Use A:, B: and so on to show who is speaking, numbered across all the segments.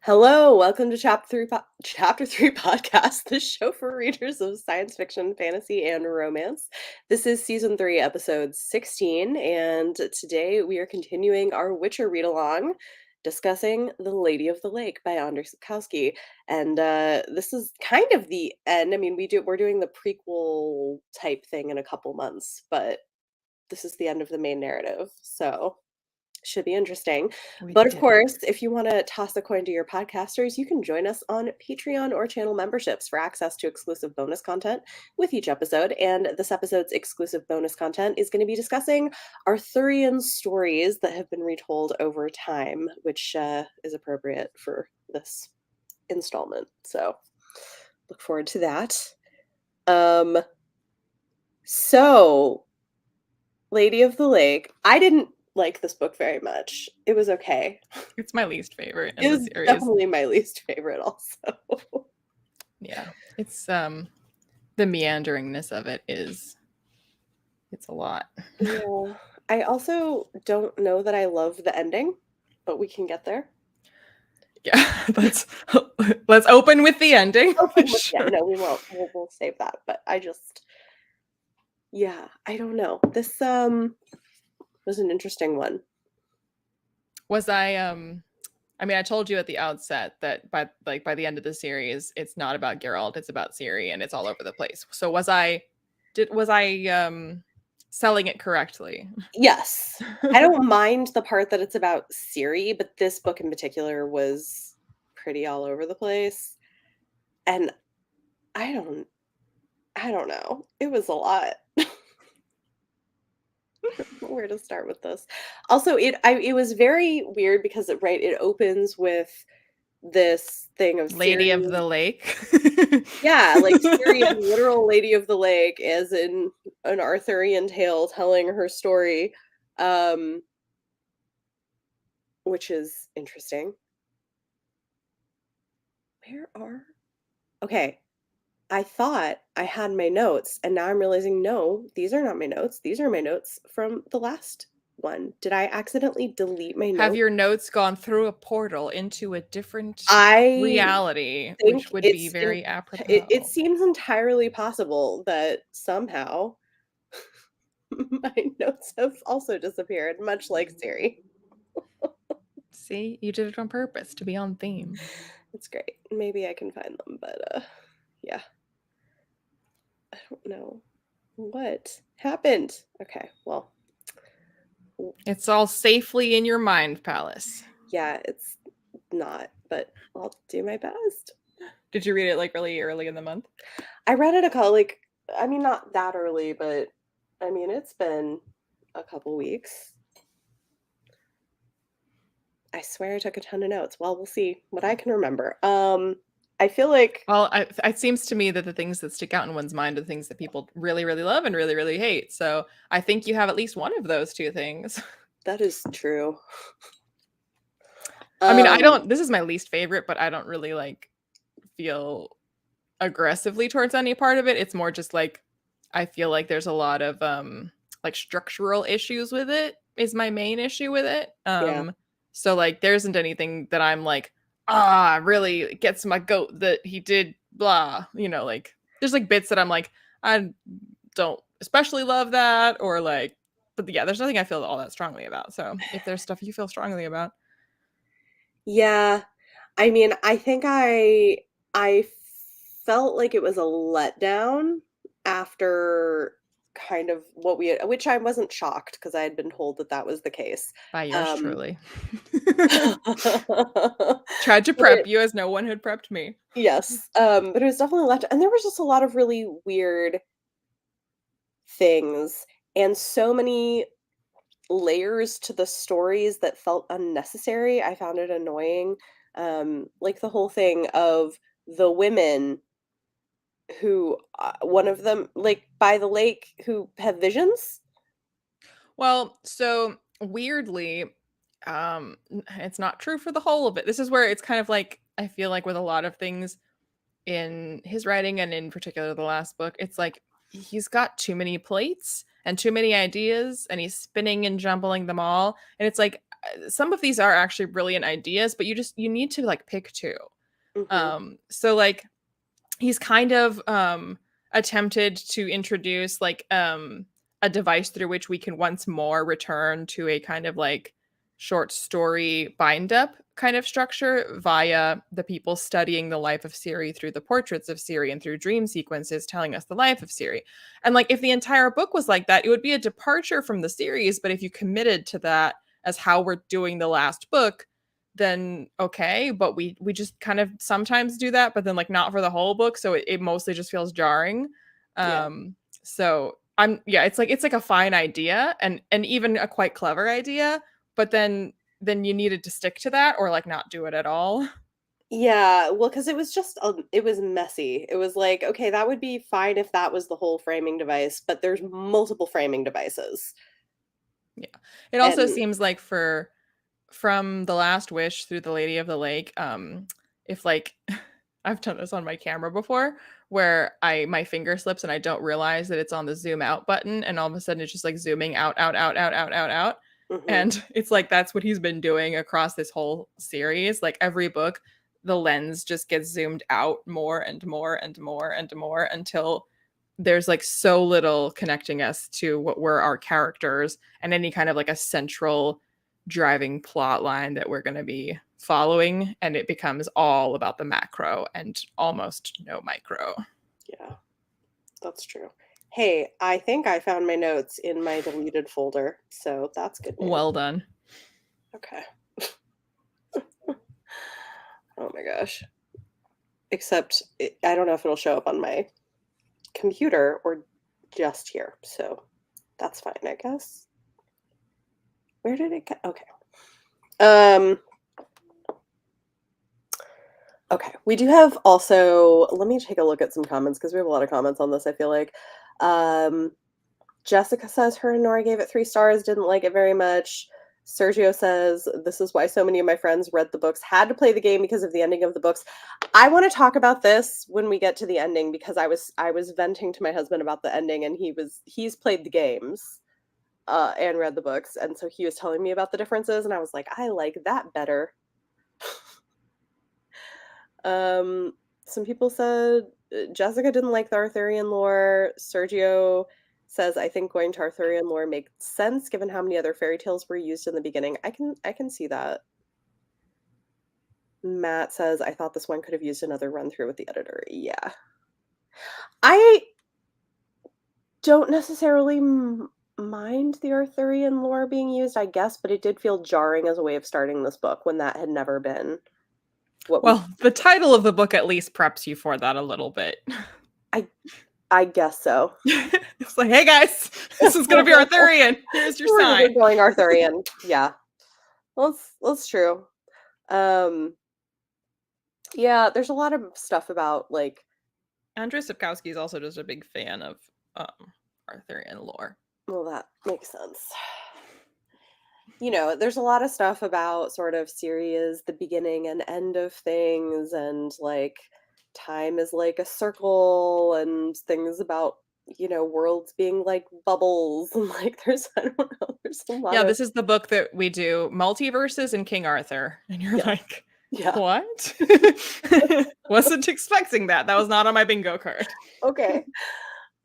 A: Hello, welcome to Chapter 3 podcast, the show for readers of science fiction, fantasy, and romance. This is season 3, episode 16, and today we are continuing our Witcher read-along, discussing The Lady of the Lake by Andrzej Sapkowski. And this is kind of the end. I mean, we're doing the prequel type thing in a couple months, but this is the end of the main narrative, so should be interesting.
B: We
A: But of
B: did it.
A: course, if you want to toss a coin to your podcasters, you can join us on Patreon or channel memberships for access to exclusive bonus content with each episode. And this episode's exclusive bonus content is going to be discussing Arthurian stories that have been retold over time, which is appropriate for this installment. So look forward to that. So Lady of the Lake. I didn't like this book very much. It was okay.
B: It's my least favorite in
A: It
B: the
A: was
B: series.
A: definitely my least favorite also.
B: Yeah. It's the meanderingness of it's a lot.
A: Yeah. I also don't know that I love the ending, but we can get there.
B: Yeah. Let's open with the ending.
A: Yeah, no, we won't. We'll save that. But I don't know. This was an interesting one.
B: Was I told you at the outset that by the end of the series, it's not about Geralt, it's about Ciri, and it's all over the place. So was I selling it correctly?
A: Yes. I don't mind the part that it's about Ciri, but this book in particular was pretty all over the place. And I don't know. It was a lot. Where to start with this? Also, it was very weird because it opens with this thing of
B: Lady
A: Ciri.
B: of the Lake.
A: Yeah, like Ciri as literal Lady of the Lake, as in an Arthurian tale telling her story, which is interesting. Okay, I thought I had my notes, and now I'm realizing, no, these are not my notes. These are my notes from the last one. Did I accidentally delete my
B: Have
A: notes?
B: your notes gone through a portal into a different
A: I
B: reality,
A: think
B: which would be very apropos?
A: it seems entirely possible that somehow my notes have also disappeared, much like Siri.
B: See, you did it on purpose to be on theme.
A: It's great. Maybe I can find them, but yeah. I don't know what happened. Okay, well,
B: It's all safely in your mind palace.
A: yeah, it's not, but I'll do my best.
B: Did you read it like really early in the month?
A: I read it I mean, not that early, but I mean, it's been a couple weeks. I swear I took a ton of notes. Well, we'll see what I can remember. I feel like,
B: Well, it seems to me that the things that stick out in one's mind are the things that people really, really love and really, really hate. So I think you have at least one of those two things.
A: that is true.
B: I mean, this is my least favorite, but I don't really feel aggressively towards any part of it. It's more just I feel like there's a lot of structural issues with it is my main issue with it.
A: Yeah.
B: So there isn't anything that I'm really gets my goat that he did blah, there's bits that I'm I don't especially love that, or but yeah, there's nothing I feel all that strongly about. So if there's stuff you feel strongly about.
A: Yeah. I mean, I think I felt like it was a letdown after kind of what we had, which I wasn't shocked because I had been told that that was the case.
B: By yours truly.
A: But
B: Tried to prep you as no one had prepped me.
A: Yes. But it was definitely left, and there was just a lot of really weird things and so many layers to the stories that felt unnecessary. I found it annoying. Like the whole thing of the women who, one of them, like by the lake, who have visions.
B: Well, so weirdly, it's not true for the whole of it. This is where it's kind of I feel like with a lot of things in his writing, and in particular the last book, it's he's got too many plates and too many ideas, and he's spinning and jumbling them all. And it's some of these are actually brilliant ideas, but you need to like pick two.
A: Mhm.
B: So like he's kind of attempted to introduce like a device through which we can once more return to a kind of like short story bind up kind of structure via the people studying the life of Siri through the portraits of Siri and through dream sequences telling us the life of Siri. And like if the entire book was like that, it would be a departure from the series, but if you committed to that as how we're doing the last book, then okay, but we just kind of sometimes do that, but then like not for the whole book, so it mostly just feels jarring.
A: Yeah.
B: So I'm yeah, it's like a fine idea and even a quite clever idea, but then you needed to stick to that or like not do it at all.
A: Yeah, well, because it was just it was messy. It was like, okay, that would be fine if that was the whole framing device, but there's multiple framing devices.
B: Yeah. It also
A: And
B: seems like for from The Last Wish through The Lady of the Lake, if like I've done this on my camera before where I my finger slips and I don't realize that it's on the zoom out button and all of a sudden it's just like zooming out out out out out out out
A: mhm,
B: and it's like that's what he's been doing across this whole series. Like every book the lens just gets zoomed out more and more and more and more until there's like so little connecting us to what were our characters and any kind of like a central driving plot line that we're going to be following, and it becomes all about the macro and almost no micro.
A: yeah, that's true. Hey, I think I found my notes in my deleted folder, so that's good news.
B: Well done.
A: Okay. Oh my gosh. Except I don't know if it'll show up on my computer or just here, so that's fine, I guess. Where did it go? Okay. Um, okay. We do have also, let me take a look at some comments because we have a lot of comments on this, I feel like. Um, Jessica says her and Nora gave it 3 stars, didn't like it very much. Sergio says, this is why so many of my friends read the books, had to play the game because of the ending of the books. I want to talk about this when we get to the ending because I was venting to my husband about the ending and he's played the games and read the books, and so he was telling me about the differences and I was like, I like that better. Um, some people said Jessica didn't like the Arthurian lore. Sergio says, I think going to Arthurian lore makes sense given how many other fairy tales were used in the beginning. I can see that. Matt says, I thought this one could have used another run through with the editor. Yeah. I don't necessarily mind the Arthurian lore being used, I guess, but it did feel jarring as a way of starting this book when that had never been what we
B: Well, the title of the book at least preps you for that a little bit.
A: I I guess so.
B: It's like, hey guys, this is gonna be Arthurian. Here's your
A: We're
B: sign.
A: going Arthurian. Yeah. Well, that's true. Um, yeah, there's a lot of stuff about like,
B: Andrzej Sapkowski is also just a big fan of Arthurian lore.
A: well, that makes sense. You know, there's a lot of stuff about sort of Syria's the beginning and end of things, and like time is like a circle, and things about worlds being like bubbles, and like there's I don't know, there's a lot
B: Yeah,
A: of
B: this is the book that we do multiverses and King Arthur. And you're
A: yeah,
B: like,
A: yeah.
B: what? Wasn't expecting that. That was not on my bingo card.
A: Okay.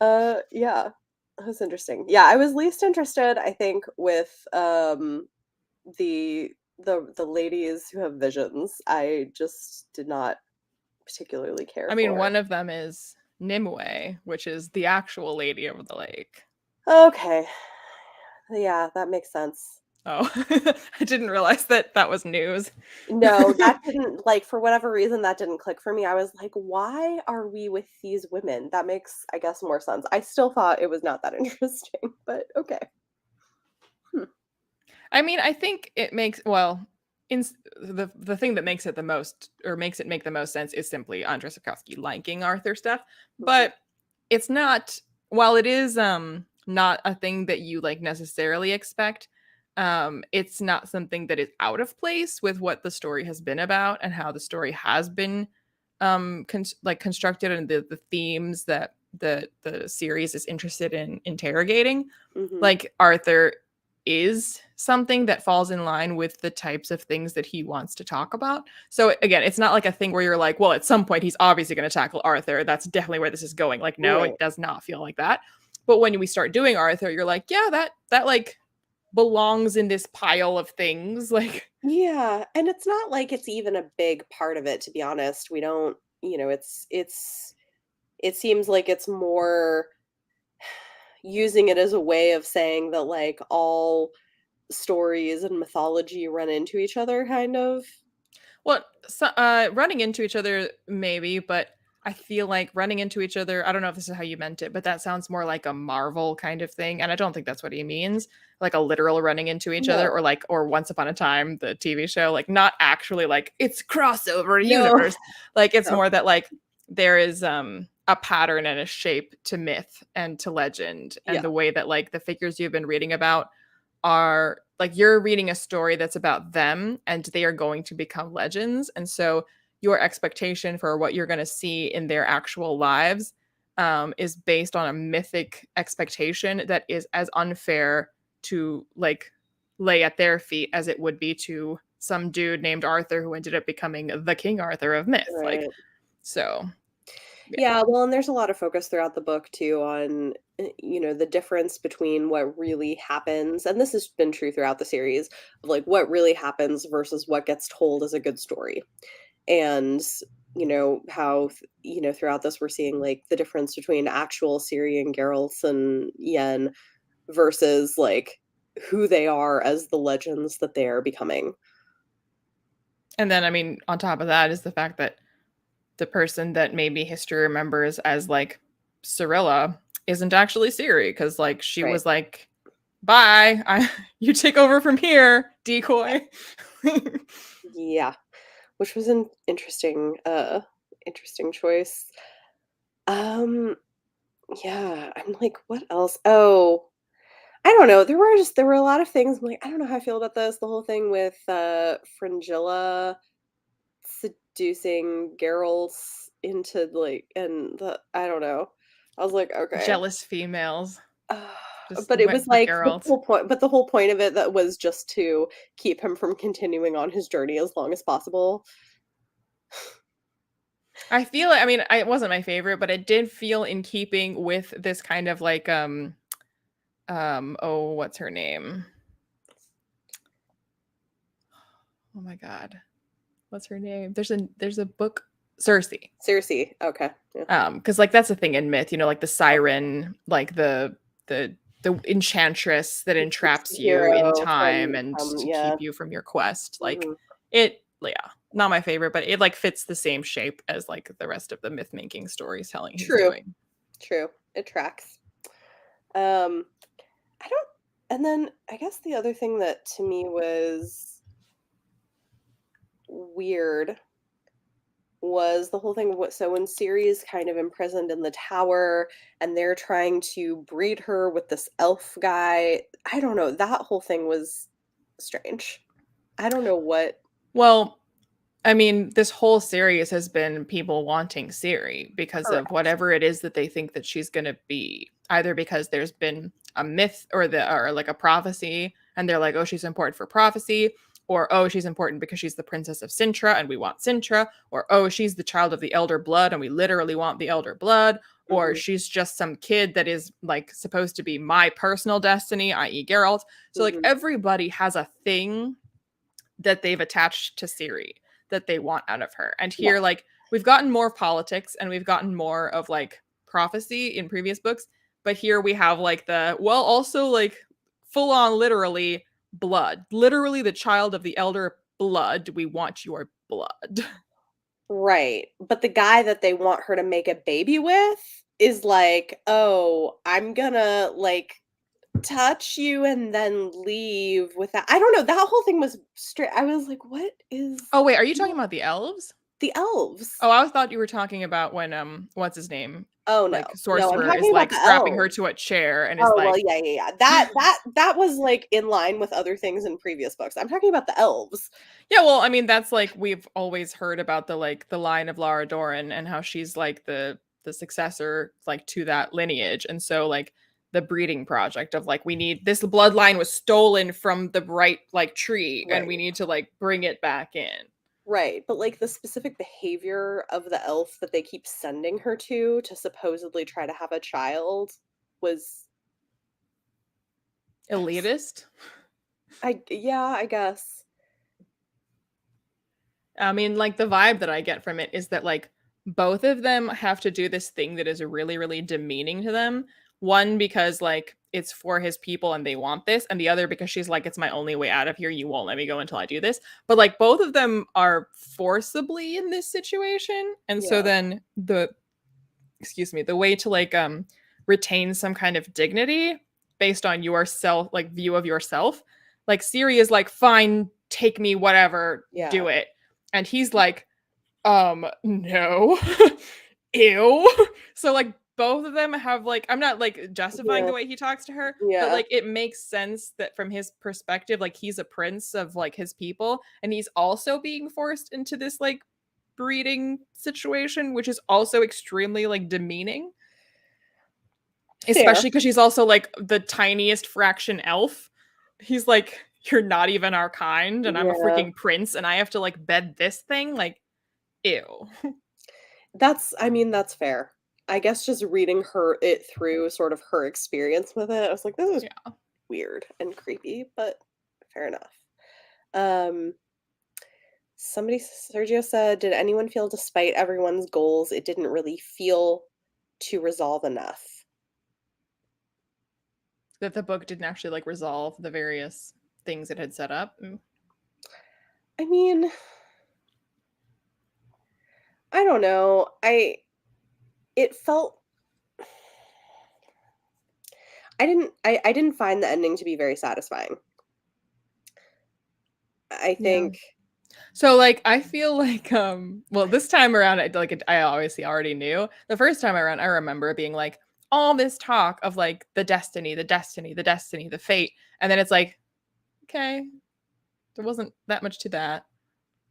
A: Yeah. That was interesting. Yeah, I was least interested, I think, with the ladies who have visions. I just did not particularly care
B: I mean,
A: for.
B: one of them is Nimue, which is the actual lady of the lake.
A: Okay. Yeah, that makes sense.
B: Oh, I didn't realize that that was news.
A: No, that didn't like for whatever reason that didn't click for me. I was like, why are we with these women? That makes, I guess, more sense. I still thought it was not that interesting, but okay. Hmm.
B: I mean, I think it makes well, in the thing that makes it the most or makes it make the most sense is simply Andrzej Sapkowski liking Arthur stuff,
A: Mhm.
B: but it's not while it is not a thing that you like necessarily expect, it's not something that is out of place with what the story has been about and how the story has been constructed and the themes that the series is interested in interrogating.
A: Mhm.
B: Like Arthur is something that falls in line with the types of things that he wants to talk about. So again, it's not like a thing where you're like, well, at some point he's obviously going to tackle Arthur. That's definitely where this is going. Like, no,
A: Right.
B: it does not feel like that. But when we start doing Arthur, you're like, yeah, that like belongs in this pile of things. Like,
A: Yeah, and it's not like it's even a big part of it, to be honest. We don't, it seems like it's more using it as a way of saying that like all stories and mythology run into each other, kind of.
B: well, so, running into each other, maybe, but I feel like running into each other, I don't know if this is how you meant it, but that sounds more like a Marvel kind of thing. And I don't think that's what he means. Like a literal running into each other,
A: No.
B: or Once Upon a Time, the TV show, like not actually like it's crossover
A: No.
B: universe. Like it's
A: No.
B: more that like there is a pattern and a shape to myth and to legend, and
A: Yeah.
B: the way that like the figures you've been reading about are like you're reading a story that's about them and they are going to become legends. And so your expectation for what you're going to see in their actual lives is based on a mythic expectation that is as unfair to like lay at their feet as it would be to some dude named Arthur who ended up becoming the King Arthur of myth. Like,
A: Right.
B: so yeah.
A: Yeah, well, and there's a lot of focus throughout the book too on, the difference between what really happens, and this has been true throughout the series, of like what really happens versus what gets told as a good story. And, how, throughout this we're seeing like the difference between actual Syrian Geralts and Yen versus like who they are as the legends that they are becoming.
B: And then, I mean, on top of that is the fact that the person that maybe history remembers as like Cyrilla isn't actually Siri, because like she
A: Right.
B: was like, bye, you take over from here, decoy.
A: Yeah, which was an interesting choice. Um, yeah, I'm like, what else? Oh, I don't know. There were a lot of things. I'm like, I don't know how I feel about this. The whole thing with Fringilla seducing Geralt into like, and the I don't know. I was like, okay.
B: Jealous females
A: Uh,
B: just
A: but it
B: went
A: was
B: for
A: like
B: Geralt.
A: the whole point of it that was just to keep him from continuing on his journey as long as possible.
B: I feel I mean, it wasn't my favorite, but it did feel in keeping with this kind of like oh, what's her name? Oh my god. What's her name? There's a book, Cersei.
A: Cersei. Okay. Yeah.
B: Because like that's the thing in myth, like the siren, like the the enchantress that
A: He keeps the
B: entraps you in
A: hero
B: time and
A: from
B: to
A: yeah.
B: keep you from your quest. Like
A: Mhm.
B: it, yeah, not my favorite, but it like fits the same shape as like the rest of the myth making storytelling he's
A: True.
B: doing.
A: True. It tracks. Um, I don't and then I guess the other thing that to me was weird was the whole thing of what so when Ciri's kind of imprisoned in the tower and they're trying to breed her with this elf guy. I don't know. That whole thing was strange. I don't know what.
B: Well, I mean, this whole series has been people wanting Siri because of
A: Correct.
B: whatever it is that they think that she's going to be. Either because there's been a myth or like a prophecy and they're like, "Oh, she's important for prophecy," or "Oh, she's important because she's the princess of Sintra and we want Sintra," or "Oh, she's the child of the elder blood and we literally want the elder blood," or
A: Mhm,
B: "She's just some kid that is like supposed to be my personal destiny, i.e. Geralt." So like
A: mhm.
B: everybody has a thing that they've attached to Siri that they want out of her. And
A: Yeah.
B: here, like, we've gotten more of politics and we've gotten more of like prophecy in previous books, but here we have like also like full on literally blood, literally the child of the elder blood. We want your blood.
A: Right. But the guy that they want her to make a baby with is like, "Oh, I'm gonna, like, touch you and then leave with that." I don't know, that whole thing was straight I was like, "What is
B: Oh, wait, are you talking about the elves?
A: the elves?"
B: Oh, I thought you were talking about when what's his name?
A: Oh, no.
B: Like
A: No, I'm
B: sorcerer is
A: talking about
B: like
A: the
B: strapping her
A: elves.
B: to a chair and is
A: Oh, well,
B: like
A: yeah, yeah, yeah. That was, like, in line with other things in previous books. I'm talking about the elves.
B: Yeah, well, I mean, that's like we've always heard about the line of Lara Doran and how she's like the successor like to that lineage. And so like the breeding project of like, we need this bloodline was stolen from the right like tree and we
A: Right.
B: need to like bring it back in.
A: Right, but, like, the specific behavior of the elf that they keep sending her to supposedly try to have a child was
B: Elitist.
A: yeah, I guess.
B: I mean, like the vibe that I get from it is that like both of them have to do this thing that is really, really demeaning to them. One because like it's for his people and they want this, and the other because she's like, it's my only way out of here. You won't let me go until I do this. But like both of them are forcibly in this situation. And so
A: Yeah.
B: then the way to like retain some kind of dignity based on yourself, like view of yourself. Like Siri is like, fine, take me, whatever,
A: Yeah.
B: do it. And he's like, no. Ew. So like both of them have like, I'm not like justifying
A: Yeah.
B: the way he talks to her, but
A: Yeah.
B: like it makes sense that from his perspective, like he's a prince of like his people and he's also being forced into this like breeding situation, which is also extremely like demeaning,
A: Fair.
B: especially because she's also like the tiniest fraction elf. He's like, you're not even our kind and I'm a
A: Yeah.
B: freaking prince and I have to like bed this thing, like ew.
A: I mean, that's fair. I guess just reading it through sort of her experience with it, I was like, "This is
B: Yeah.
A: weird and creepy," but fair enough. Um, Sergio said, "Did anyone feel despite everyone's goals, it didn't really feel to resolve enough?"
B: That the book didn't actually like resolve the various things it had set up.
A: I mean, I don't know. It felt I didn't find the ending to be very satisfying. I
B: Yeah.
A: think
B: So like I feel like well this time around I obviously already knew. The first time around I remember being like all this talk of like the destiny, the destiny, the destiny, the fate, and then it's like okay, there wasn't that much to that.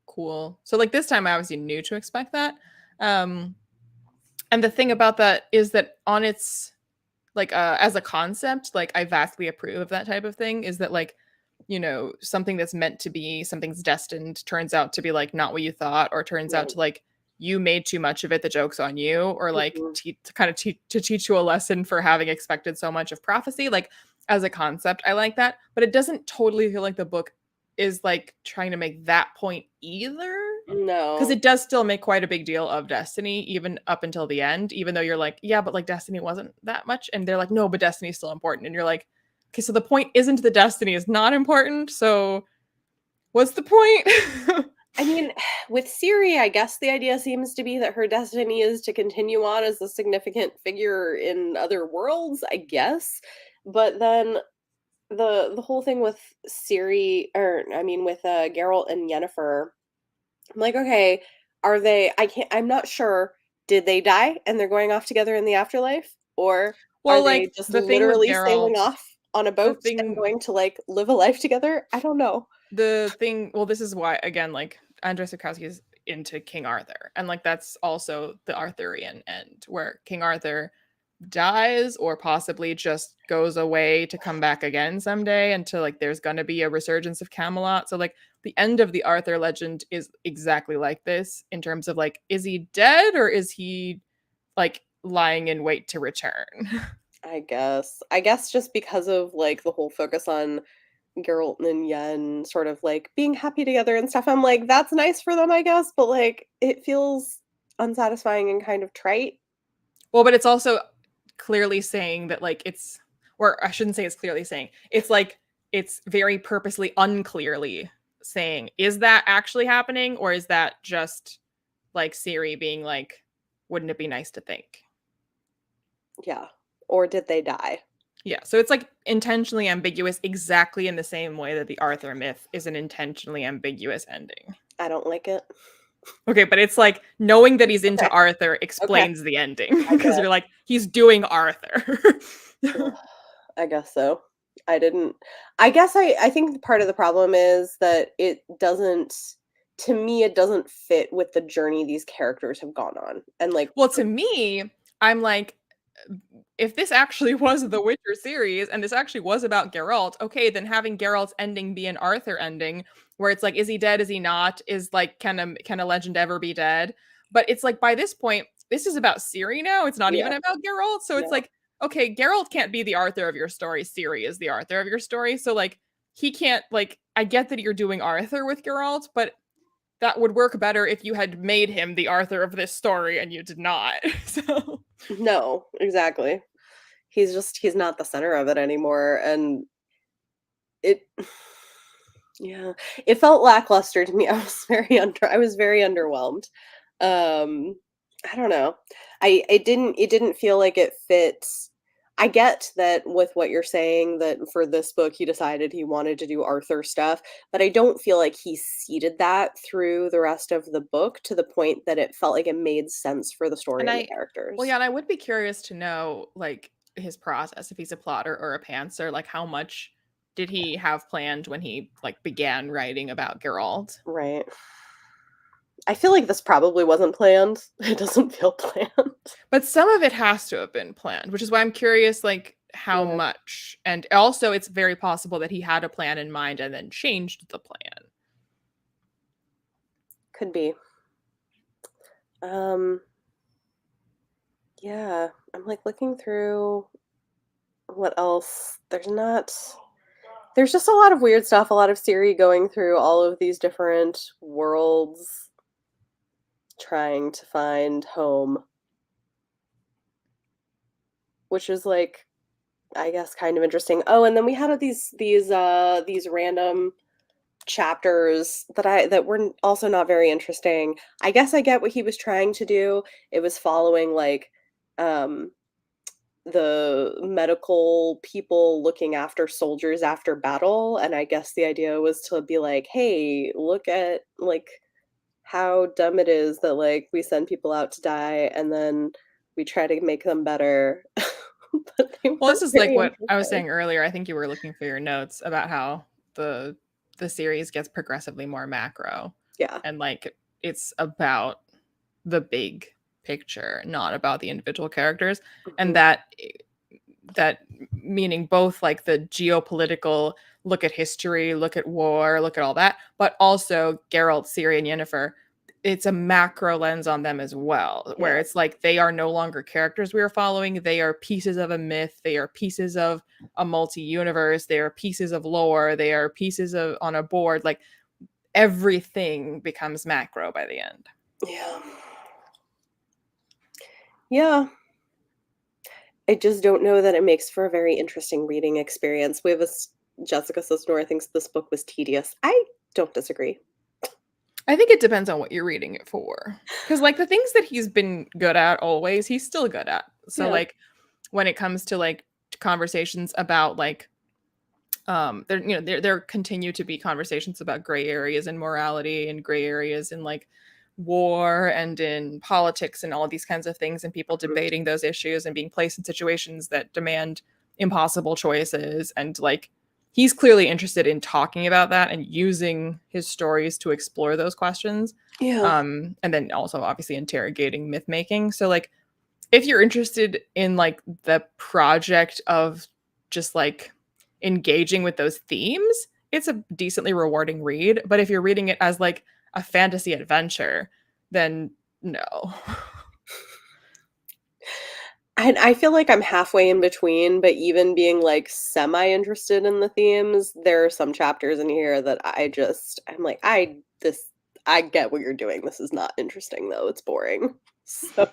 B: Cool. So like this time I obviously knew to expect that. Um and the thing about that is that on its like as a concept, like I vastly approve of that type of thing, is that like, you know, something that's meant to be, something's destined turns out to be like not what you thought, or turns out
A: right.
B: to like you made too much of it, the joke's on you, or like
A: Mhm.
B: to kind of to teach you a lesson for having expected so much of prophecy. Like as a concept I like that, but it doesn't totally feel like the book is like trying to make that point either, because
A: No.
B: it does still make quite a big deal of destiny even up until the end, even though you're like, yeah, but like destiny wasn't that much, and they're like, no, but destiny is still important, and you're like, okay, so the point isn't the destiny is not important, so what's the point?
A: I mean, with Siri, I guess the idea seems to be that her destiny is to continue on as a significant figure in other worlds, I guess. But then the whole thing with Siri, or I mean with Geralt and Yennefer, I'm like, okay, are they I'm not sure. Did they die and they're going off together in the afterlife? Or are
B: Well,
A: they
B: like
A: just
B: the thing with
A: literally sailing
B: Geralt,
A: off on a
B: the
A: boat and
B: thing
A: going to like live a life together? I don't know.
B: well, this is why again, like Andrzej Sapkowski is into King Arthur, and like that's also the Arthurian end, where King Arthur dies or possibly just goes away to come back again someday until like there's gonna be a resurgence of Camelot. So like the end of the Arthur legend is exactly like this in terms of like, is he dead or is he like lying in wait to return?
A: I guess. I guess just because of like the whole focus on Geralt and Yen sort of like being happy together and stuff, I'm like, that's nice for them, I guess, but like it feels unsatisfying and kind of trite.
B: Well, but it's also clearly saying that like it's, or I shouldn't say it's clearly saying, it's like it's very purposely unclearly saying, is that actually happening or is that just like Siri being like, wouldn't it be nice to think?
A: Yeah. Or did they die?
B: Yeah, so it's like intentionally ambiguous exactly in the same way that the Arthur myth is an intentionally ambiguous ending.
A: I don't like it.
B: Okay, but it's like knowing that he's into
A: Okay.
B: Arthur
A: Okay.
B: explains the ending
A: I
B: because you're
A: guess.
B: like, he's doing Arthur.
A: Ugh, I guess so. I didn't I guess I think part of the problem is that it doesn't to me it doesn't fit with the journey these characters have gone on. And like
B: Well, to me, I'm like, if this actually was the Witcher series and this actually was about Geralt, okay, then having Geralt's ending be an Arthur ending where it's like, is he dead? Is he not? Is like, can a legend ever be dead? But it's like by this point, this is about Ciri now. It's not
A: Yeah.
B: even about Geralt. So it's
A: No.
B: like, okay, Geralt can't be the Arthur of your story. Ciri is the Arthur of your story. So like he can't like I get that you're doing Arthur with Geralt, but that would work better if you had made him the Arthur of this story and you did not. So
A: No, exactly. He's not the center of it anymore, and it yeah, it felt lackluster to me. I was very underwhelmed. Um, I don't know. It didn't feel like it fits. I get that with what you're saying that for this book he decided he wanted to do Arthur stuff, but I don't feel like he seeded that through the rest of the book to the point that it felt like it made sense for the story
B: and
A: and the
B: well,
A: characters.
B: yeah, and I would be curious to know like his process if he's a plotter or a pantser, like how much did he have planned when he like began writing about Geralt?
A: Right. I feel like this probably wasn't planned. It doesn't feel planned.
B: But some of it has to have been planned, which is why I'm curious like how
A: Yeah,
B: much. And also it's very possible that he had a plan in mind and then changed the plan.
A: could be. Um, yeah, I'm like looking through what else. There's just a lot of weird stuff, a lot of Siri going through all of these different worlds trying to find home, which is like I guess kind of interesting. Oh, and then we had these random chapters that were also not very interesting. I guess I get what he was trying to do. It was following like um the medical people looking after soldiers after battle, and I guess the idea was to be like, "Hey, look at like how dumb it is that like we send people out to die and then we try to make them better." But they
B: Well, this
A: weren't
B: is like
A: very
B: what I was
A: interesting.
B: saying earlier. I think you were looking for your notes about how the the series gets progressively more macro
A: Yeah.
B: and like it's about the big picture, not about the individual characters. And
A: Mhm.
B: that meaning both like the geopolitical look at history, look at war, look at all that, but also Geralt, Ciri, and Yennefer. It's a macro lens on them as well, where
A: Yeah.
B: it's like they are no longer characters we are following. They are pieces of a myth. They are pieces of a multi-universe. They are pieces of lore. They are pieces of on a board. Like everything becomes macro by the end.
A: Yeah. Yeah. I just don't know that it makes for a very interesting reading experience. We have Jessica Sisnor thinks this book was tedious. I don't disagree.
B: I think it depends on what you're reading it for. Because like the things that he's been good at always, he's still good at. So
A: Yeah.
B: like when it comes to like conversations about like there there continue to be conversations about gray areas in morality and gray areas in like war and in politics and all these kinds of things and people
A: Mhm.
B: debating those issues and being placed in situations that demand impossible choices and like he's clearly interested in talking about that and using his stories to explore those questions
A: Yeah.
B: and then also obviously interrogating myth making. So like if you're interested in like the project of just like engaging with those themes, it's a decently rewarding read. But if you're reading it as like a fantasy adventure, then no.
A: And I feel like I'm halfway in between, but even being like semi interested in the themes, there are some chapters in here that I'm like, I get what you're doing. This is not interesting though. It's boring. So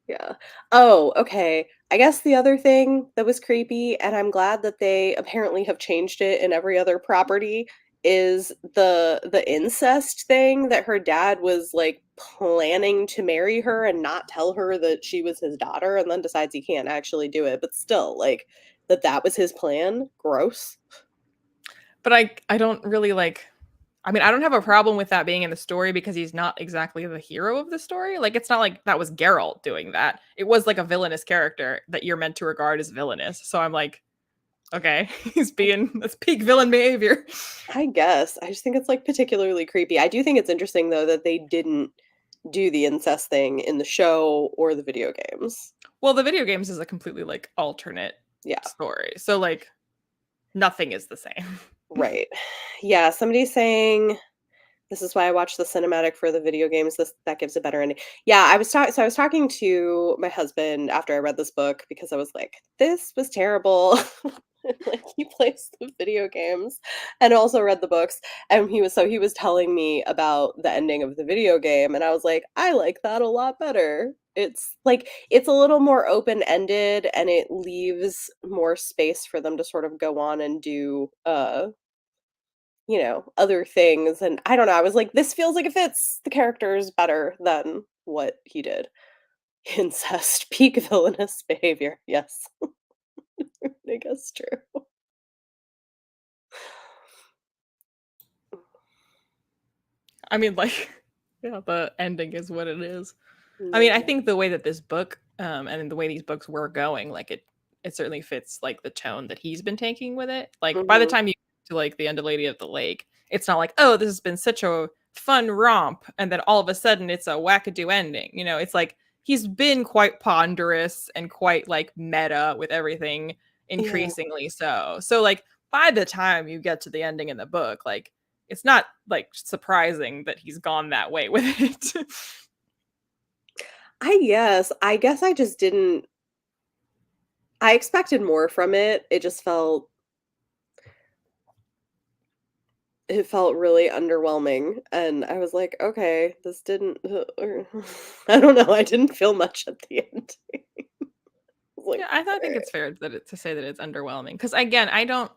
A: yeah. Oh, okay. I guess the other thing that was creepy, and I'm glad that they apparently have changed it in every other property, is the incest thing that her dad was like planning to marry her and not tell her that she was his daughter and then decides he can't actually do it, but still like that was his plan. Gross.
B: But I don't really like I mean, I don't have a problem with that being in the story because he's not exactly the hero of the story. Like it's not like that was Geralt doing that. It was like a villainous character that you're meant to regard as villainous. So I'm like, okay, he's being that's peak villain behavior.
A: I guess. I just think it's like particularly creepy. I do think it's interesting though that they didn't do the incest thing in the show or the video games.
B: Well, the video games is a completely like alternate
A: Yeah,
B: story. So like nothing is the same.
A: right. Yeah, somebody's saying this is why I watch the cinematic for the video games. That gives a better ending. Yeah, I was talking to my husband after I read this book because I was like, this was terrible. Like he plays the video games and also read the books. And he was telling me about the ending of the video game, and I was like, I like that a lot better. It's like it's a little more open-ended and it leaves more space for them to sort of go on and do other things, and I don't know, I was like, "This feels like it fits the characters better than what he did." Incest, peak villainous behavior, yes. I guess true.
B: I mean, like, yeah, the ending is what it is. I mean, I
A: Yeah.
B: think the way that this book, and the way these books were going, like it certainly fits like the tone that he's been taking with it. Like by the
A: Mhm.
B: time you get to like the end of Lady of the Lake, it's not like, oh, this has been such a fun romp, and then all of a sudden it's a wackadoo ending. You know, it's like he's been quite ponderous and quite like meta with everything,
A: Yeah.
B: increasingly so. So like by the time you get to the ending in the book, like it's not like surprising that he's gone that way with it.
A: I guess I just didn't I expected more from it, it felt really underwhelming, and I was like, "Okay, this didn't" I don't know, I didn't feel much at the end. Like,
B: Yeah, I think it's fair that to say that it's underwhelming because again, I don't.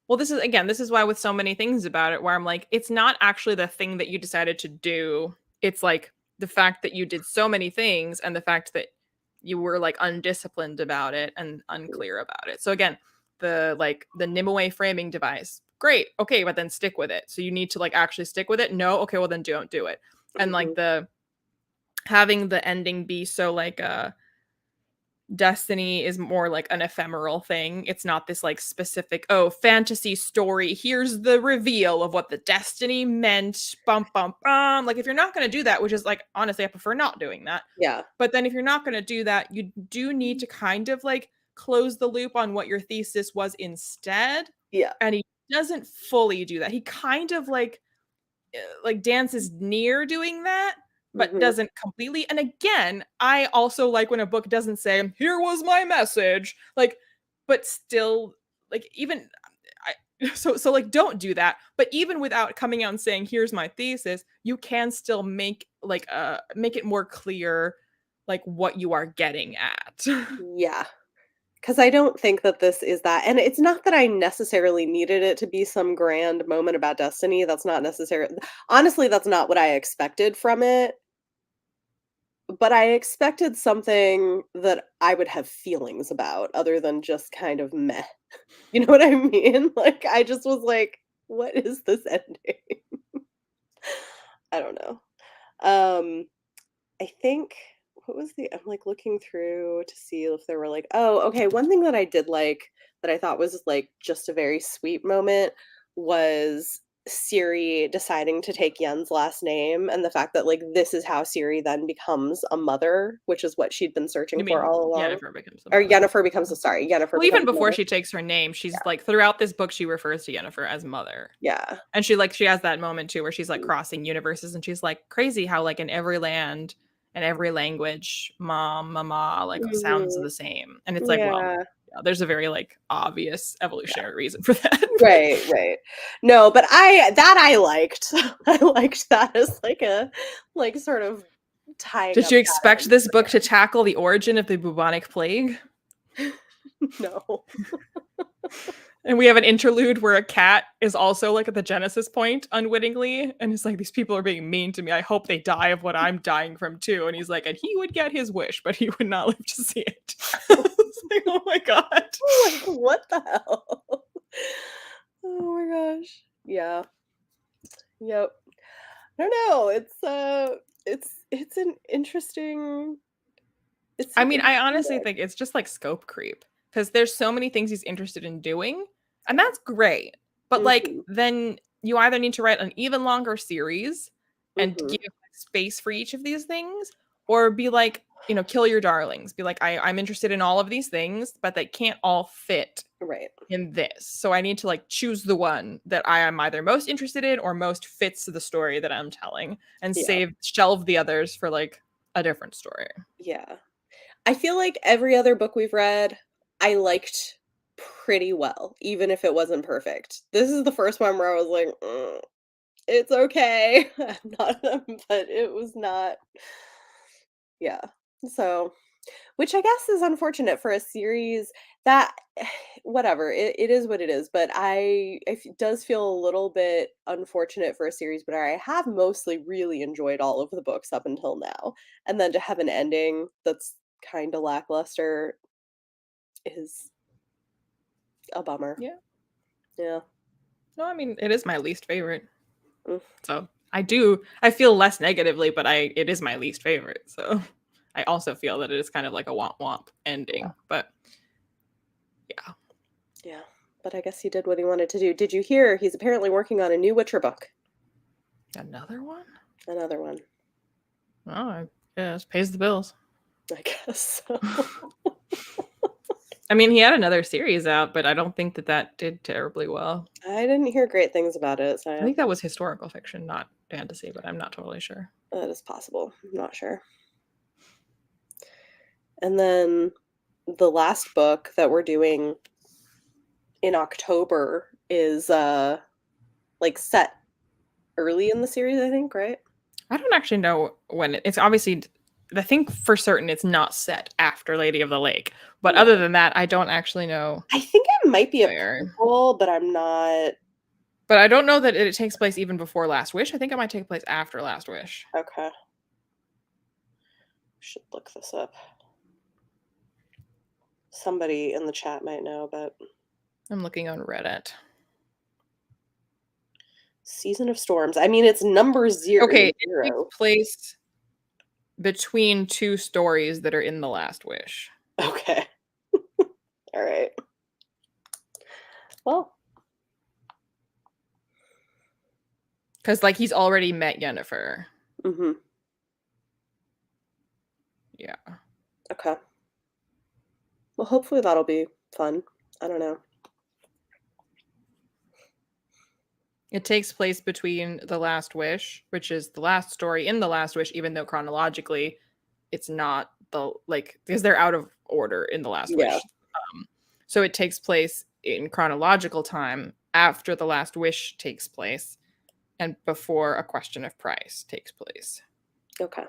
B: Well, this is why with so many things about it, where I'm like, it's not actually the thing that you decided to do. It's like the fact that you did so many things, and the fact that you were like undisciplined about it and unclear about it. So again, the Nimue framing device, great, okay, but then stick with it. So you need to like actually stick with it. No, okay, well then don't do it. And like
A: mhm,
B: the having the ending be so like Destiny is more like an ephemeral thing. It's not this like specific, oh, fantasy story. Here's the reveal of what the Destiny meant. Bum bum bum. Like if you're not going to do that, which is like honestly I prefer not doing that.
A: yeah,
B: But then if you're not going to do that, you do need to kind of like close the loop on what your thesis was instead.
A: yeah,
B: And he doesn't fully do that. He kind of like dances near doing that but
A: mhm,
B: doesn't completely. And again, I also like when a book doesn't say here was my message, like, but still like even so like don't do that. But even without coming out and saying here's my thesis, you can still make it more clear like what you are getting at.
A: yeah. 'Cause I don't think that this is that, and it's not that I necessarily needed it to be some grand moment about destiny, that's not necessarily honestly, that's not what I expected from it, but I expected something that I would have feelings about other than just kind of meh. You know what I mean? Like, I just was like, "What is this ending?" I don't know. Um I think what was the I'm like looking through to see if there were like okay, one thing that I did like that I thought was like just a very sweet moment was Siri deciding to take Yen's last name and the fact that like this is how Siri then becomes a mother, which is what she'd been searching
B: You
A: for
B: mean
A: all along.
B: Yennefer becomes the
A: Or
B: mother.
A: Yennefer
B: Well, even
A: becomes a
B: before
A: mother.
B: she takes her name, she's
A: Yeah.
B: like throughout this book, she refers to Yennefer as mother.
A: Yeah.
B: And she has that moment too where she's like crossing universes and she's like crazy how like in every land and every language, mom, mama like sounds
A: Mhm.
B: the same. And it's like, well,
A: Yeah.
B: yeah, there's a very like obvious
A: Yeah.
B: evolutionary reason for that.
A: Right, right. No, but I liked. I liked that as like a like sort of tying
B: Did
A: up
B: you
A: that
B: expect
A: end
B: this
A: for
B: book to tackle the origin of the bubonic plague?
A: him. No.
B: And we have an interlude where a cat is also like at the genesis point unwittingly. And it's like, these people are being mean to me. I hope they die of what I'm dying from too. And he's like, and he would get his wish, but he would not live to see it. It's like, oh my God.
A: Like, what the hell? Oh my gosh. Yeah. Yep. I don't know. It's an interesting it's
B: I
A: an
B: mean, I
A: interesting
B: honestly
A: book.
B: think it's just like scope creep because there's so many things he's interested in doing, and that's great. But like,
A: Mhm.
B: then you either need to write an even longer series and give
A: Mhm.
B: space for each of these things, or be like, kill your darlings. Be like, I'm interested in all of these things, but they can't all fit
A: Right.
B: in this. So I need to like choose the one that I am either most interested in or most fits the story that I'm telling, and
A: Yeah.
B: shelve the others for like a different story.
A: Yeah. I feel like every other book we've read, I liked pretty well, even if it wasn't perfect. This is the first one where I was like, it's okay. I'm not, but it was not. Yeah. So, which I guess is unfortunate for a series that, whatever, it is what it is. But it does feel a little bit unfortunate for a series, but I have mostly really enjoyed all of the books up until now. And then to have an ending that's kind of lackluster is a bummer.
B: Yeah.
A: Yeah.
B: No, I mean, it is my least favorite.
A: Mm.
B: So I feel less negatively, but it is my least favorite. So I also feel that it is kind of like a womp womp ending. But yeah.
A: Yeah. But I guess he did what he wanted to do. Did you hear he's apparently working on a new Witcher book?
B: Another one?
A: Another one.
B: Oh, I guess pays the bills.
A: I guess so.
B: I mean, he had another series out, but I don't think that did terribly well.
A: I didn't hear great things about it, so
B: I think that was historical fiction, not fantasy, but I'm not totally sure.
A: that is possible. I'm not sure. And then the last book that we're doing in October is like set early in the series, I think, right?
B: I don't actually know when it's obviously. I think for certain it's not set after Lady of the Lake, but
A: No.
B: other than that, I don't actually know
A: I think it might be a
B: where.
A: prequel, but I'm not
B: But I don't know that it takes place even before Last Wish. I think it might take place after Last Wish.
A: okay. Should look this up. Somebody in the chat might know, but
B: I'm looking on Reddit.
A: Season of Storms. I mean, it's number zero.
B: Okay, it takes place between two stories that are in The Last Wish.
A: Okay. All right. Well,
B: because like he's already met Yennefer.
A: mm-hmm.
B: Yeah.
A: Okay. Well, hopefully that'll be fun. I don't know.
B: It takes place between The Last Wish, which is the last story in The Last Wish, even though chronologically it's not because they're out of order in The Last
A: Yeah.
B: Wish. So it takes place in chronological time after The Last Wish takes place and before A Question of Price takes place.
A: Okay.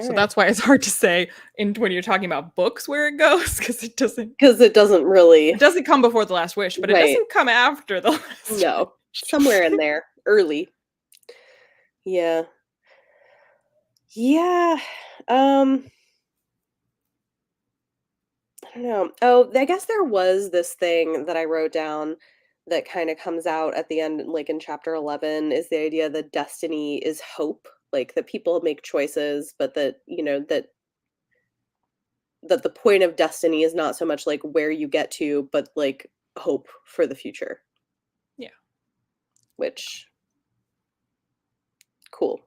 B: So that's why it's hard to say when you're talking about books where it goes, because it doesn't
A: really.
B: It doesn't come before The Last Wish, but it doesn't come after The Last Wish.
A: No, somewhere in there, early. Yeah. Yeah. I don't know. Oh, I guess there was this thing that I wrote down that kind of comes out at the end, like in chapter 11, is the idea that destiny is hope, like that people make choices, but that, that the point of destiny is not so much like where you get to, but like hope for the future.
B: Yeah.
A: Which, cool.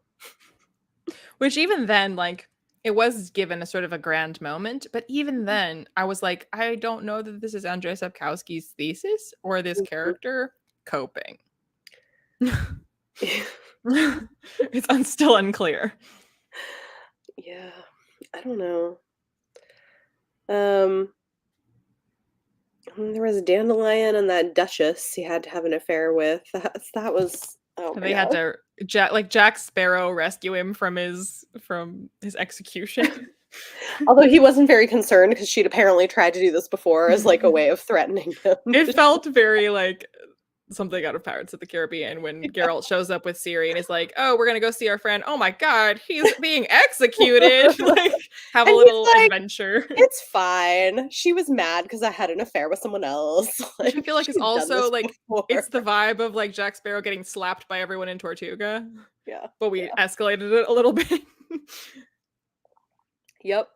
B: Which even then, like, it was given a sort of a grand moment, but even then, I was like, I don't know that this is Andrzej Sapkowski's thesis or this character coping. It's still unclear.
A: Yeah, I don't know. There was a dandelion and that duchess he had to have an affair with. That was, oh my
B: They
A: god.
B: had to Jack Sparrow rescue him from his execution.
A: Although he wasn't very concerned because she'd apparently tried to do this before as like a way of threatening him.
B: It felt very like something out of Pirates of the Caribbean when Geralt shows up with Ciri and is like, "Oh, we're gonna go see our friend. Oh my god, he's being executed!" Like, have a little adventure.
A: It's fine. She was mad because I had an affair with someone else.
B: Which I feel like is also like
A: before.
B: it's the vibe of like Jack Sparrow getting slapped by everyone in Tortuga.
A: Yeah,
B: but we escalated it a little bit.
A: Yep.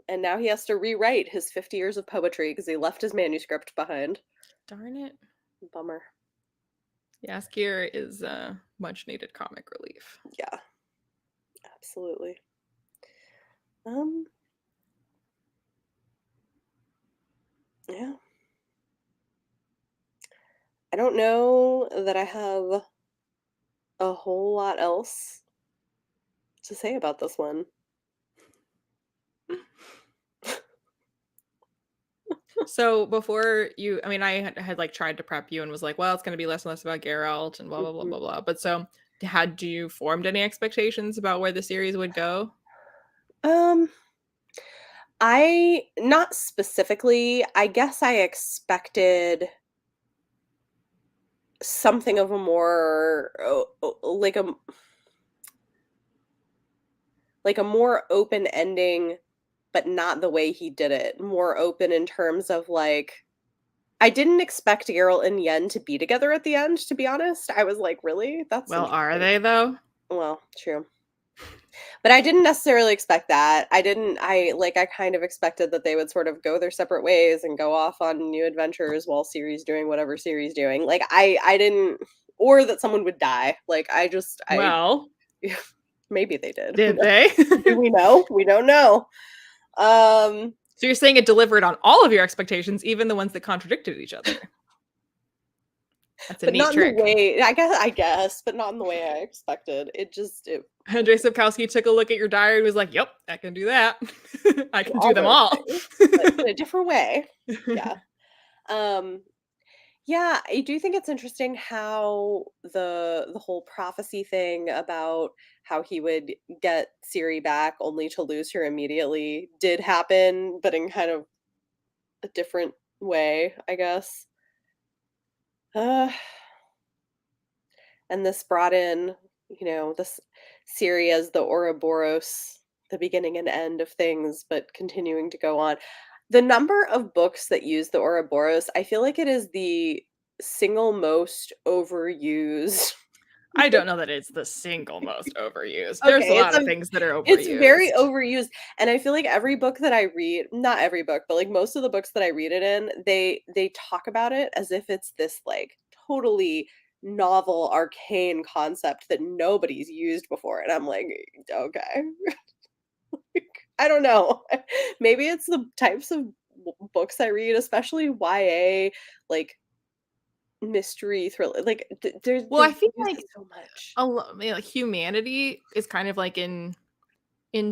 A: And now he has to rewrite his 50 years of poetry because he left his manuscript behind.
B: Darn it.
A: Bummer.
B: Jaskier is much needed comic relief.
A: Yeah, absolutely. Um, yeah. I don't know that I have a whole lot else to say about this one.
B: So before you, I mean, I had like tried to prep you and was like, well, it's going to be less and less about Geralt and blah blah blah
A: Mhm.
B: blah blah. But so, had you formed any expectations about where the series would go?
A: Um, I not specifically, I guess I expected something of a more like a more open ending, but not the way he did it. More open in terms of like I didn't expect Geralt and Yen to be together at the end, to be honest. I was like, really? That's
B: Well, are
A: interesting.
B: they though?
A: Well, true. But I didn't necessarily expect that. I kind of expected that they would sort of go their separate ways and go off on new adventures while Ciri's doing whatever Ciri's doing. Like I didn't or that someone would die. Like I
B: Well,
A: maybe they did. Who
B: did
A: knows?
B: they?
A: Do we know? We don't know. Um
B: So you're saying it delivered on all of your expectations, even the ones that contradicted each other. That's a
A: but
B: neat
A: not in the
B: trick.
A: way I guess, but not in the way I expected. It
B: Andrzej Sapkowski took a look at your diary and was like, "Yep, I can do that. I can do
A: all
B: them
A: those
B: all."
A: things, but in a different way. Yeah. Um Yeah, I do think it's interesting how the whole prophecy thing about how he would get Siri back only to lose her immediately did happen, but in kind of a different way, I guess. Uh, and this brought in, this Siri as the Ouroboros, the beginning and end of things, but continuing to go on. The number of books that use the Ouroboros, I feel like it is the single most overused.
B: I don't know that it's the single most overused. There's a
A: Okay,
B: lot of things that are
A: it's very
B: overused.
A: overused, and I feel like every book that I read, not every book, but like most of the books that I read it in, they talk about it as if it's this like totally novel, arcane concept that nobody's used before, and I'm like, okay, I don't know. Maybe it's the types of books I read, especially YA, like mystery thriller. Like
B: Well,
A: they
B: I feel
A: use it
B: like
A: so much.
B: I mean, like humanity is kind of like in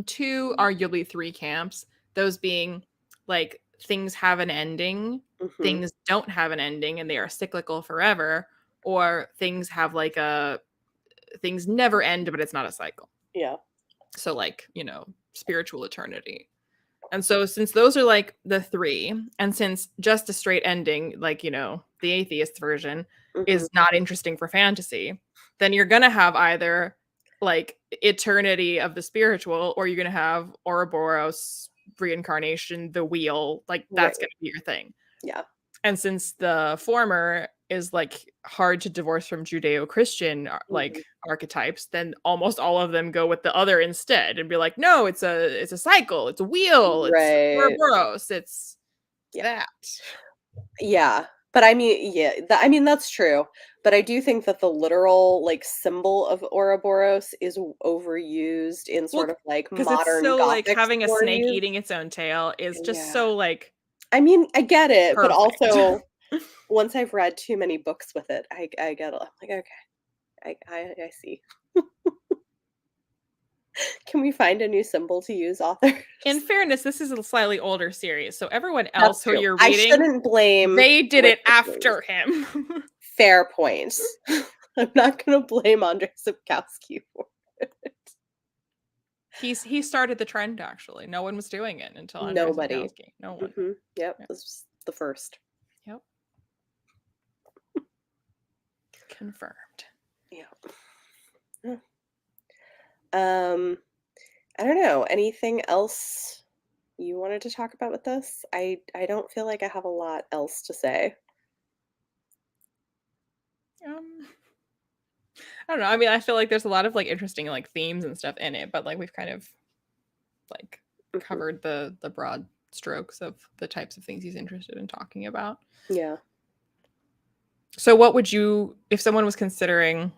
B: two, arguably three camps. Those being like things have an ending,
A: Hmm.
B: things don't have an ending, and they are cyclical forever, or things have like a things never end, but it's not a cycle.
A: Yeah.
B: So like, spiritual eternity. And so since those are like the three, and since just a straight ending, like, the atheist version
A: Hmm.
B: is not interesting for fantasy, then you're going to have either like eternity of the spiritual, or you're going to have Ouroboros reincarnation, the wheel, like that's going
A: Right.
B: to be your thing.
A: Yeah.
B: And since the former is like hard to divorce from Judeo-Christian
A: Mhm.
B: like archetypes, then almost all of them go with the other instead and be like, no, it's a cycle, it's a wheel, it's
A: Right.
B: Ouroboros, it's
A: Yeah.
B: that.
A: Yeah. But I mean, yeah, I mean, that's true. But I do think that the literal, like, symbol of Ouroboros is overused in
B: Well,
A: sort of like
B: because it's
A: modern
B: so like
A: Gothic
B: having a snake
A: stories.
B: eating its own tail is just
A: Yeah.
B: so like
A: I mean, I get it, but
B: perfect.
A: also once I've read too many books with it, I get it. I'm like, okay, I see. Can we find a new symbol to use, authors?
B: In fairness, this is a slightly older series, so everyone
A: That's
B: else who
A: true.
B: you're
A: I
B: reading,
A: shouldn't blame
B: they did it
A: retrospectives.
B: after him.
A: Fair point. I'm not gonna blame Andrzej Sapkowski for it.
B: He started the trend, actually. No one was doing it until Andrzej
A: Nobody.
B: Sapkowski. No one.
A: Mhm. Yep,
B: Yep.
A: this was the first.
B: Yep. Confirmed.
A: Yeah. Yeah. Um, I don't know, anything else you wanted to talk about with this? I don't feel like I have a lot else to say.
B: Um, I don't know. I mean, I feel like there's a lot of like interesting like themes and stuff in it, but like we've kind of like
A: Mhm.
B: covered the broad strokes of the types of things he's interested in talking about.
A: Yeah.
B: So what would you, if someone was considering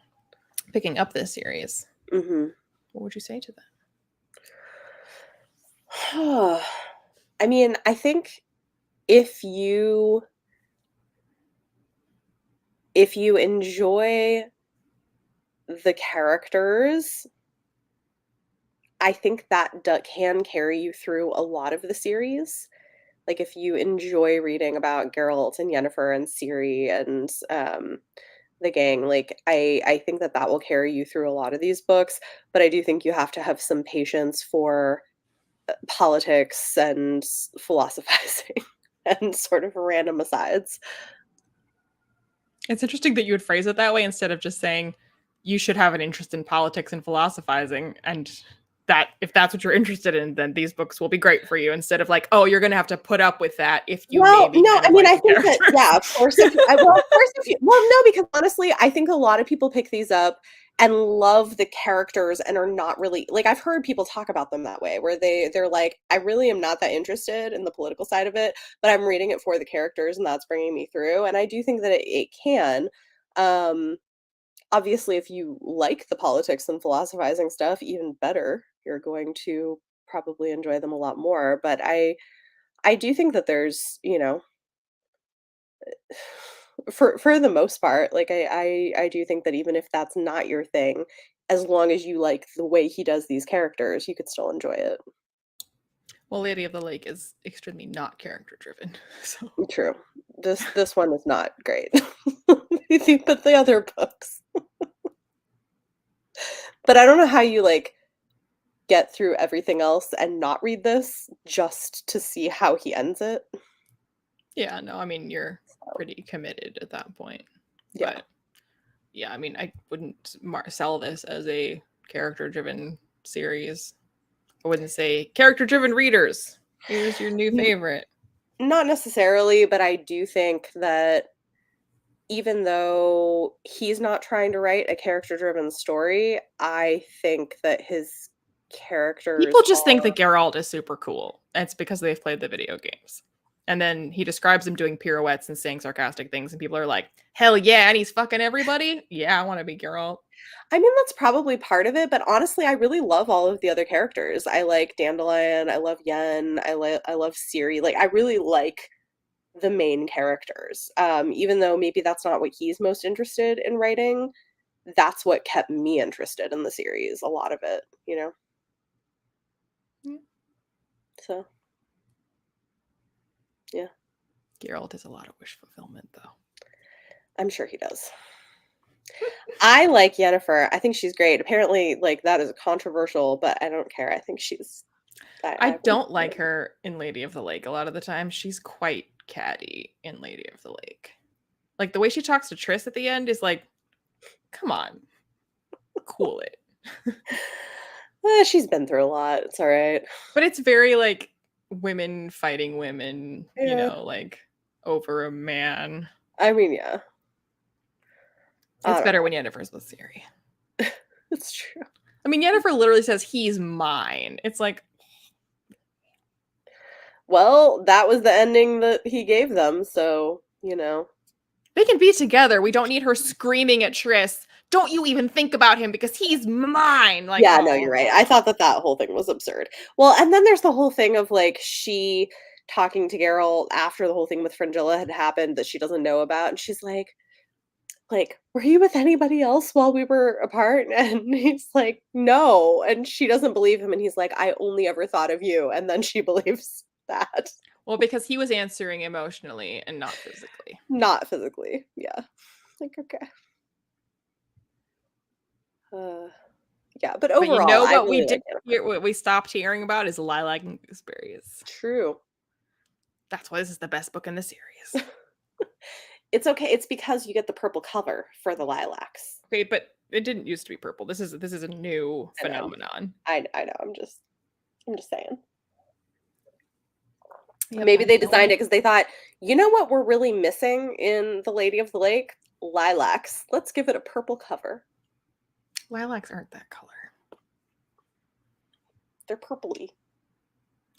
B: picking up this series,
A: Mm-hmm.
B: what would you say to
A: I mean, I think if you enjoy the characters, I think that can carry you through a lot of the series. Like if you enjoy reading about Geralt and Yennefer and Ciri and the gang, like I think that that will carry you through a lot of these books. But I do think you have to have some patience for politics and philosophizing and sort of random asides.
B: It's interesting that you would phrase it that way instead of just saying you should have an interest in politics and philosophizing, and that if that's what you're interested in, then these books will be great for you, instead of like, oh, you're going to have to put up with that if you
A: Well,
B: maybe
A: no,
B: kind
A: I
B: of
A: mean,
B: like
A: I
B: the
A: think that,
B: characters.
A: yeah, of course, if you, well, of course, if you, well, no, because honestly, I think a lot of people pick these up and love the characters and are not really like I've heard people talk about them that way, where they're like, I really am not that interested in the political side of it, but I'm reading it for the characters and that's bringing me through. And I do think that it can. Um, Obviously, if you like the politics and philosophizing stuff, even better. You're going to probably enjoy them a lot more. But I do think that there's, for the most part, like I do think that even if that's not your thing, as long as you like the way he does these characters, you could still enjoy it.
B: Well, Lady of the Lake is extremely not character driven. So
A: True. This one is not great. But the other books. But I don't know how you like get through everything else and not read this just to see how he ends it.
B: yeah, no, I mean, you're
A: So,
B: pretty committed at that point.
A: yeah.
B: But yeah, I mean, I wouldn't sell this as a character driven series. I wouldn't say character driven readers. Here's your new
A: N-
B: favorite.
A: Not necessarily, but I do think that even though he's not trying to write a character-driven story, I think that his characters
B: People just think
A: are
B: that Geralt is super cool. It's because they've played the video games. And then he describes him doing pirouettes and saying sarcastic things, and people are like, hell yeah, and he's fucking everybody. Yeah, I want to be Geralt.
A: I mean, that's probably part of it, but honestly, I really love all of the other characters. I like Dandelion, I love Yen, I love Ciri. Like I really like the main characters. Even though maybe that's not what he's most interested in writing, that's what kept me interested in the series, a lot of it.
B: Yeah.
A: So, yeah,
B: Geralt is a lot of wish fulfillment, though.
A: I'm sure he does. I like Yennefer. I think she's great. Apparently, like that is controversial, but I don't care. I think she's.
B: I
A: I wouldn't.
B: don't like her in Lady of the Lake a lot of the time. She's quite catty in Lady of the Lake. Like the way she talks to Triss at the end is like, come on, cool it.
A: She's been through a lot. It's all right.
B: But it's very like women fighting women,
A: Yeah.
B: like over a man.
A: I mean, yeah.
B: It's
A: I don't
B: better
A: know.
B: when Yennefer's with Ciri.
A: It's true.
B: I mean, Yennefer literally says he's mine. It's like,
A: Well, that was the ending that he gave them, so
B: they can be together. We don't need her screaming at Triss. Don't you even think about him because he's mine. Like,
A: Yeah, no, you're right. I
B: oh.
A: thought that that whole thing was absurd. Well, and then there's the whole thing of like she talking to Geralt after the whole thing with Fringilla had happened that she doesn't know about, and she's like, "Were you with anybody else while we were apart?" And he's like, "No." And she doesn't believe him, and he's like, "I only ever thought of you." And then she believes that.
B: Well, because he was answering emotionally and not physically.
A: Not physically. Yeah. Like, okay. Uh, yeah, but
B: But you
A: overall,
B: know
A: I
B: what we
A: really
B: did
A: like Yennefer.
B: hear, what we stopped hearing about is lilac and gooseberries.
A: True.
B: That's why this is the best book in the series.
A: It's okay. It's because you get the purple cover for the lilacs.
B: Okay, but it didn't used to be purple. This is a new
A: I know.
B: phenomenon.
A: I know. I'm just saying.
B: Yep,
A: Maybe
B: I'm
A: they designed
B: telling
A: it because they thought, you know what we're really missing in The Lady of the Lake? Lilacs. Let's give it a purple cover.
B: lilacs aren't that color.
A: They're purpley.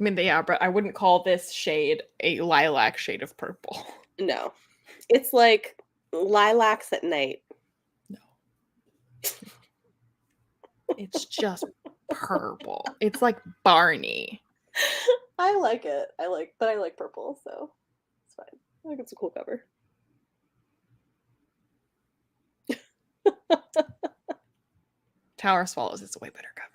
B: I mean, they are, but I wouldn't call this shade a lilac shade of purple.
A: No. It's like Lilacs at Night.
B: No. It's just purple. It's like Barney.
A: I like it. But I like purple, so it's fine. I think it's a cool cover.
B: Tower of Swallows is a way better cover.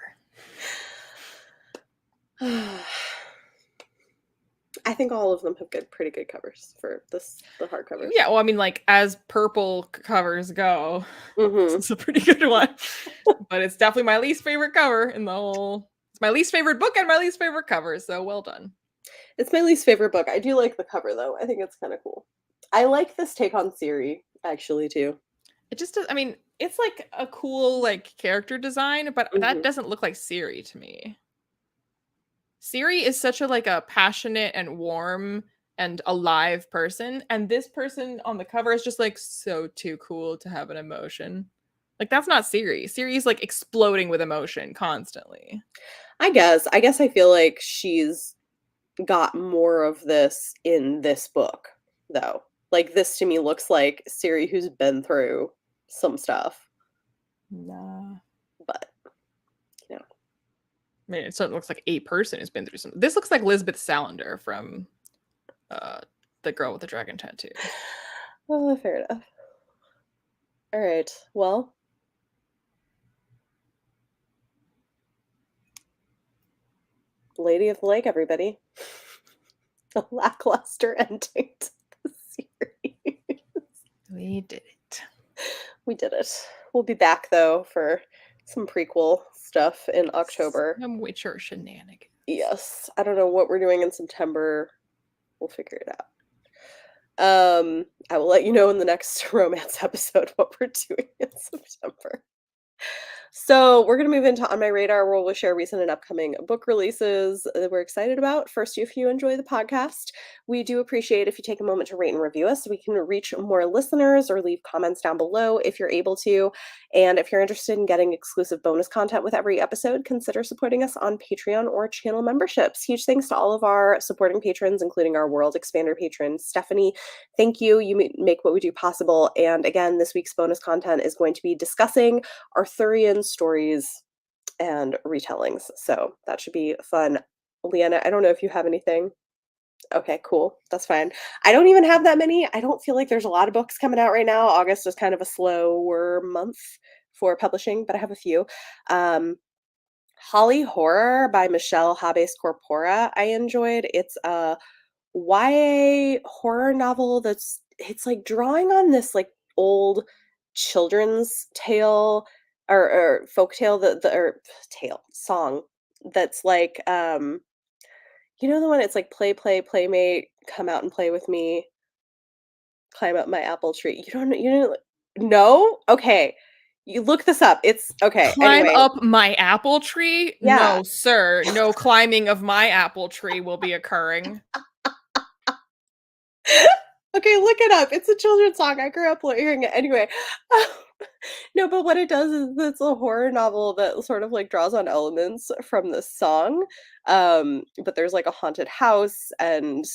A: I think all of them have pretty good covers for the hardcovers.
B: Yeah, well, I mean, like, as purple covers go,
A: Mm-hmm.
B: it's a pretty good one. But it's definitely my least favorite cover in the whole. It's my least favorite book and my least favorite cover, so well done.
A: It's my least favorite book. I do like the cover though. I think it's kind of cool. I like this take on Siri actually too.
B: It just does. I mean, it's like a cool like character design, but that
A: Mm-hmm.
B: doesn't look like Siri to me. Siri is such a like a passionate and warm and alive person, and this person on the cover is just like so too cool to have an emotion. Like that's not Siri. Siri's like exploding with emotion constantly.
A: I guess. I feel like she's got more of this in this book though. Like this to me looks like Siri who's been through some stuff.
B: Nah.
A: But you know.
B: I mean, it certainly looks like a person who's been through some. This looks like Lisbeth Salander from the girl with the dragon tattoo.
A: Oh, fair enough. All right. Well, Lady of the Lake, everybody. A lackluster ending to the series.
B: We did it.
A: We did it. We'll be back though for some prequel stuff in October.
B: Some Witcher shenanigans.
A: Yes. I don't know what we're doing in September. We'll figure it out. I will let you know in the next romance episode what we're doing in September. So we're going to move into On My Radar, where we'll share recent and upcoming book releases that we're excited about. First, if you enjoy the podcast, we do appreciate if you take a moment to rate and review us so we can reach more listeners, or leave comments down below if you're able to. And if you're interested in getting exclusive bonus content with every episode, consider supporting us on Patreon or channel memberships. Huge thanks to all of our supporting patrons, including our World Expander patron, Stephanie. Thank you. You make what we do possible. And again, this week's bonus content is going to be discussing Arthurian stories and retellings. So that should be fun. Leanna, I don't know if you have anything. Okay, cool. That's fine. I don't even have that many. I don't feel like there's a lot of books coming out right now. August is kind of a slower month for publishing, but I have a few. Holly Horror by Michelle Habes Corpora, I enjoyed. It's a YA horror novel it's like drawing on this like old children's tale or folk tale or tale song that's like you know the one it's like playmate, come out and play with me, climb up my apple tree. You don't no? Okay. You look this up. It's okay.
B: Climb
A: Anyway,
B: up my apple tree?
A: yeah.
B: No, sir. No climbing of my apple tree will be occurring.
A: Okay, look it up. It's a children's song. I grew up hearing it. Anyway, no, but what it does is it's a horror novel that sort of like draws on elements from this song. But there's like a haunted house, and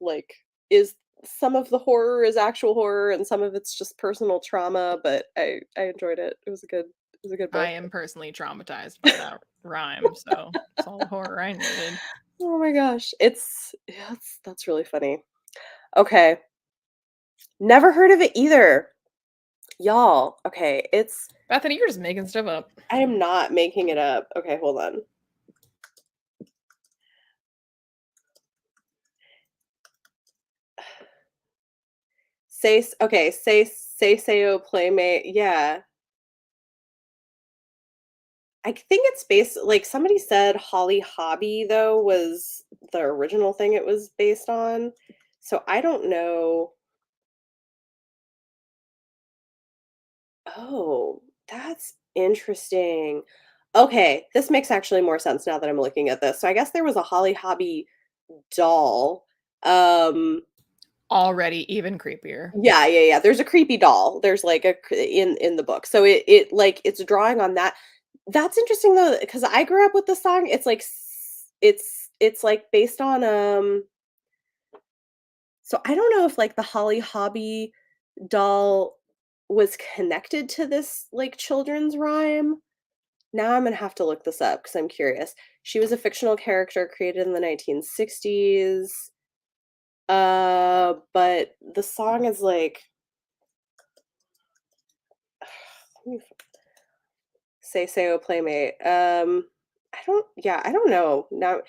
A: like is some of the horror is actual horror, and some of it's just personal trauma. But I enjoyed it. It was a good
B: I
A: book.
B: am personally traumatized by that rhyme, so it's all the horror I needed.
A: Oh my gosh, that's really funny. Okay, never heard of it either. Y'all, okay,
B: Bethany, you're just making stuff up.
A: I am not making it up. Okay, hold on. Say Playmate. Yeah. I think it's based like somebody said Holly Hobby though was the original thing it was based on. So I don't know. Oh, that's interesting. Okay, this makes actually more sense now that I'm looking at this. So I guess there was a Holly Hobby doll. Um
B: Already even creepier.
A: yeah. There's a creepy doll. There's like in the book. So it like it's drawing on that. That's interesting though, because I grew up with the song. It's like it's like based on so I don't know if like the Holly Hobby doll was connected to this, like, children's rhyme. Now I'm gonna have to look this up because 'cause I'm curious. She was a fictional character created in the 1960s, but the song is, like let me Say Oh Playmate. I don't know. Now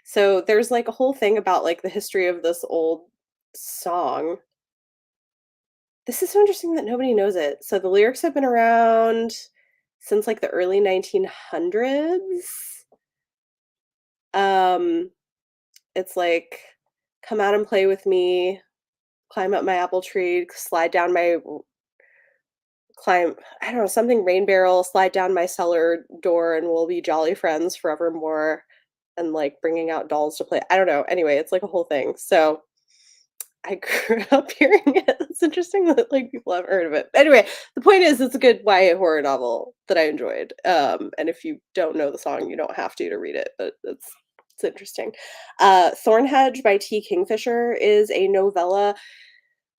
A: so there's, like, a whole thing about, like, the history of this old song. This is so interesting that nobody knows it. So the lyrics have been around since, like, the early 1900s. Um, it's like, "Come out and play with me, climb up my apple tree, slide down my climb" I don't know, something rain barrel, "Slide down my cellar door, and we'll be jolly friends forevermore," and, like, bringing out dolls to play. I don't know. Anyway, it's, like, a whole thing. So I grew up hearing it. It's interesting that, like, people haven't heard of it. Anyway, the point is it's a good YA horror novel that I enjoyed, and if you don't know the song, you don't have to read it, but it's interesting. Thornhedge by T. Kingfisher is a novella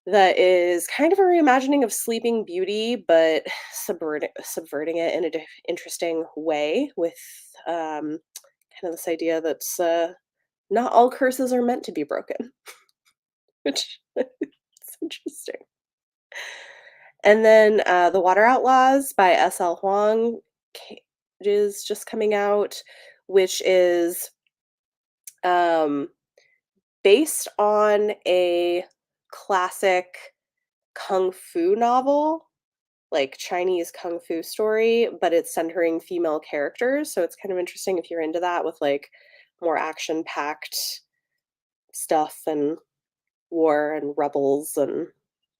A: that is kind of a reimagining of Sleeping Beauty, but subverting it in a interesting way with, kind of this idea that, not all curses are meant to be broken, which it's interesting. And then, The Water Outlaws by S.L. Huang is just coming out, which is, um, based on a classic kung fu novel, like Chinese kung fu story, but it's centering female characters, so it's kind of interesting if you're into that with, like, more action-packed stuff and war and rebels and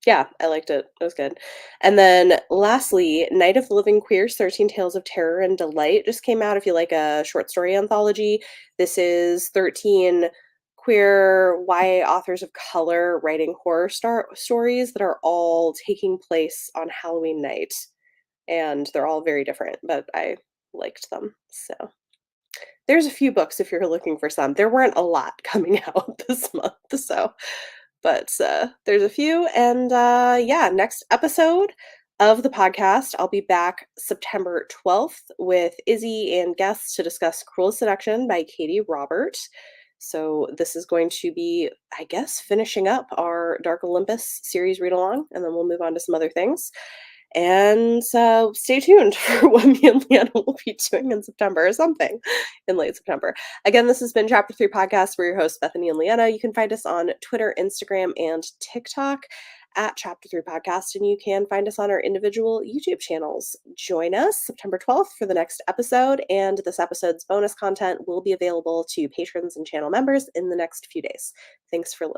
A: yeah, I liked it. It was good. And then lastly, Night of the Living Queers, 13 Tales of Terror and Delight just came out if you like a short story anthology. This is 13 queer YA authors of color writing horror stories that are all taking place on Halloween night. And they're all very different, but I liked them. So there's a few books if you're looking for some. There weren't a lot coming out this month, so but, there's a few, and, yeah, next episode of the podcast, I'll be back September 12th with Izzy and guests to discuss Cruel Seduction by Katie Robert. So this is going to be, I guess, finishing up our Dark Olympus series read along, and then we'll move on to some other things. And so stay tuned for what me and Leanna will be doing in September or something in late September. Again, this has been Chapter 3 Podcast. We're your hosts, Bethany and Leanna. You can find us on Twitter, Instagram, and TikTok at Chapter 3 Podcast, and you can find us on our individual YouTube channels. Join us September 12th for the next episode, and this episode's bonus content will be available to patrons and channel members in the next few days. Thanks for listening.